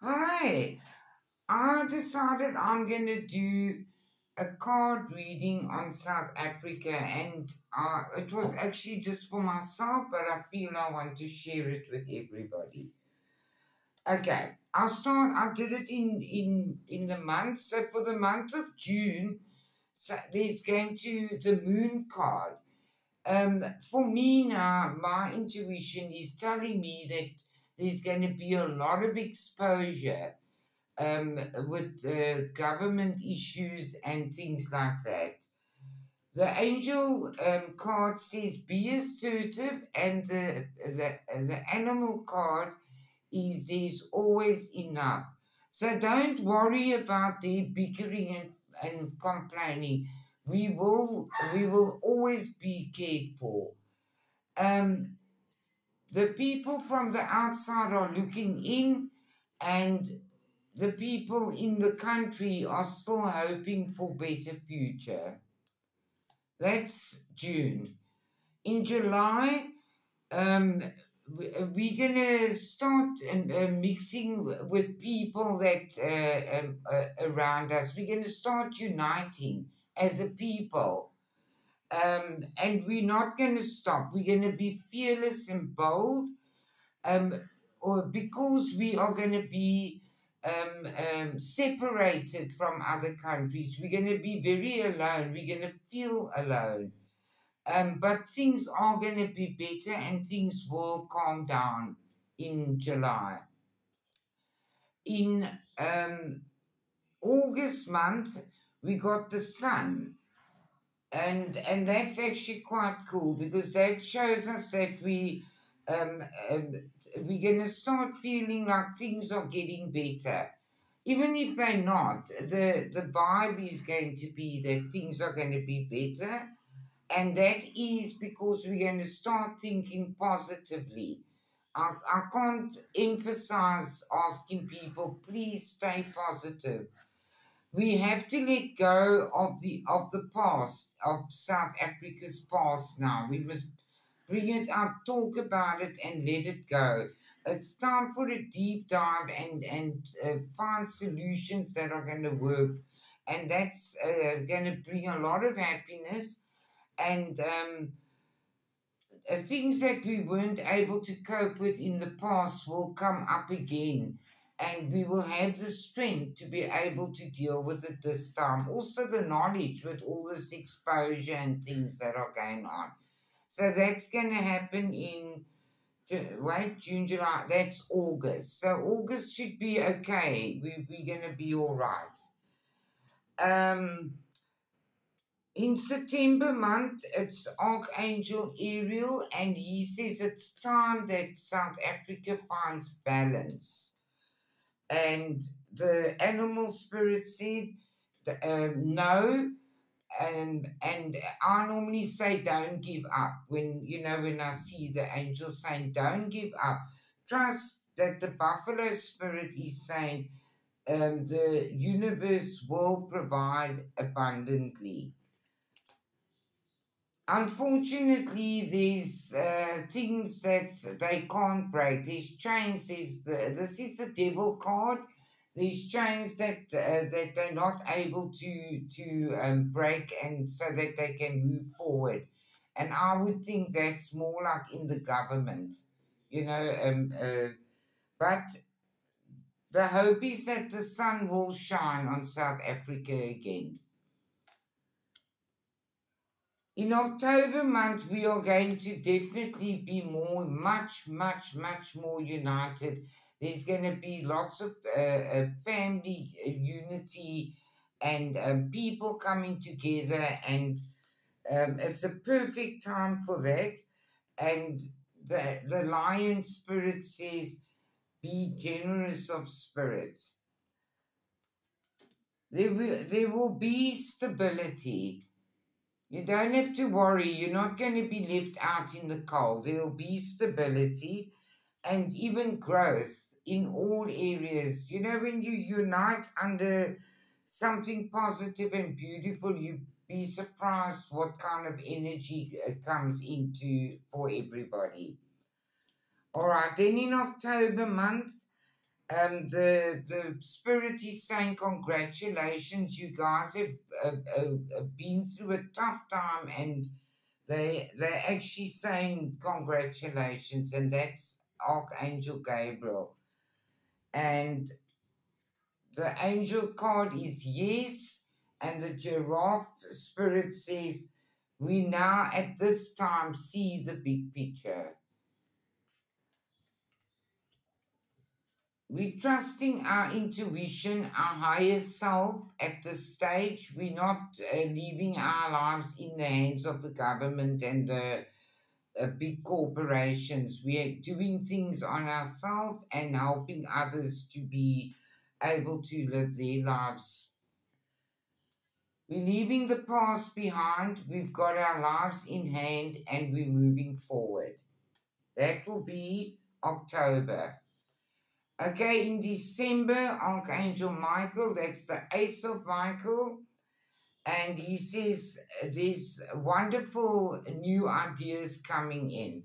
Hi, I decided I'm going to do a card reading on South Africa, and it was actually just for myself, but I feel I want to share it with everybody. Okay, I'll start. I did it in the month. So for the month of June, so there's going to the moon card. For me now, my intuition is telling me that there's going to be a lot of exposure with government issues and things like that. The angel card says be assertive, and the animal card is there's always enough. So don't worry about the bickering and complaining. We will always be cared for. Um, the people from the outside are looking in, and the people in the country are still hoping for better future. That's June. In July, um, we're gonna start mixing with people that around us. We're gonna start uniting as a people, and we're not gonna stop. We're gonna be fearless and bold, um, or because we are going to be separated from other countries. We're going to be very alone. We're going to feel alone. But things are going to be better, and things will calm down in July. In August month, we got the sun. And that's actually quite cool because that shows us that um, um, we're going to start feeling like things are getting better. Even if they're not, the vibe is going to be that things are going to be better. And that is because we're going to start thinking positively. I can't emphasize asking people, please stay positive. We have to let go of the past, of South Africa's past now. We must bring it up, talk about it, and let it go. It's time for a deep dive and find solutions that are going to work, and that's going to bring a lot of happiness and things that we weren't able to cope with in the past will come up again, and we will have the strength to be able to deal with it this time. Also, the knowledge with all this exposure and things that are going on. So that's going to happen in June, July. That's August. So August should be okay. We're going to be all right. Um, In September month, it's Archangel Ariel, and he says it's time that South Africa finds balance. And the animal spirit said, no. And I normally say, don't give up. When I see the angels saying, don't give up, trust that the buffalo spirit is saying, the universe will provide abundantly. Unfortunately, there's things that they can't break. There's chains. This is the devil card. There's chains that they're not able to break, and so that they can move forward. And I would think that's more like in the government, you know. But the hope is that the sun will shine on South Africa again. In October month, we are going to definitely be much more united. There's going to be lots of family unity and people coming together, and it's a perfect time for that. And the lion spirit says, be generous of spirit. There will be stability. You don't have to worry. You're not going to be left out in the cold. There will be stability and even growth in all areas. When you unite under something positive and beautiful, you be surprised what kind of energy comes into for everybody. All right, then in October month, The spirit is saying congratulations, you guys have been through a tough time, and they're actually saying congratulations, and that's Archangel Gabriel. And the angel card is yes, and the giraffe spirit says we now at this time see the big picture. We're trusting our intuition, our higher self at this stage. We're not leaving our lives in the hands of the government and the big corporations. We are doing things on ourselves and helping others to be able to live their lives. We're leaving the past behind. We've got our lives in hand and we're moving forward. That will be October. Okay, in December, Archangel Michael, that's the Ace of Michael, and he says there's wonderful new ideas coming in.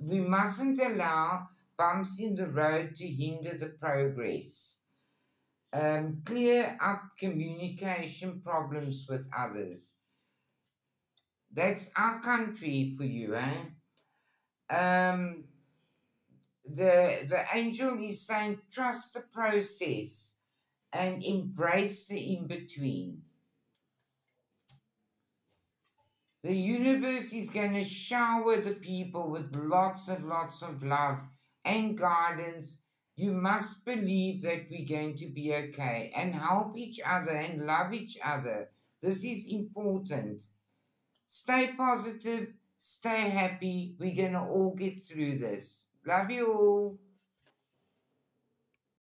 We mustn't allow bumps in the road to hinder the progress. Clear up communication problems with others. That's our country for you, eh? Um, the angel is saying trust the process and embrace the in between. The universe is going to shower the people with lots and lots of love and guidance. You must believe that we're going to be okay and help each other and love each other. This is important. Stay positive, stay happy. We're going to all get through this. Love you all.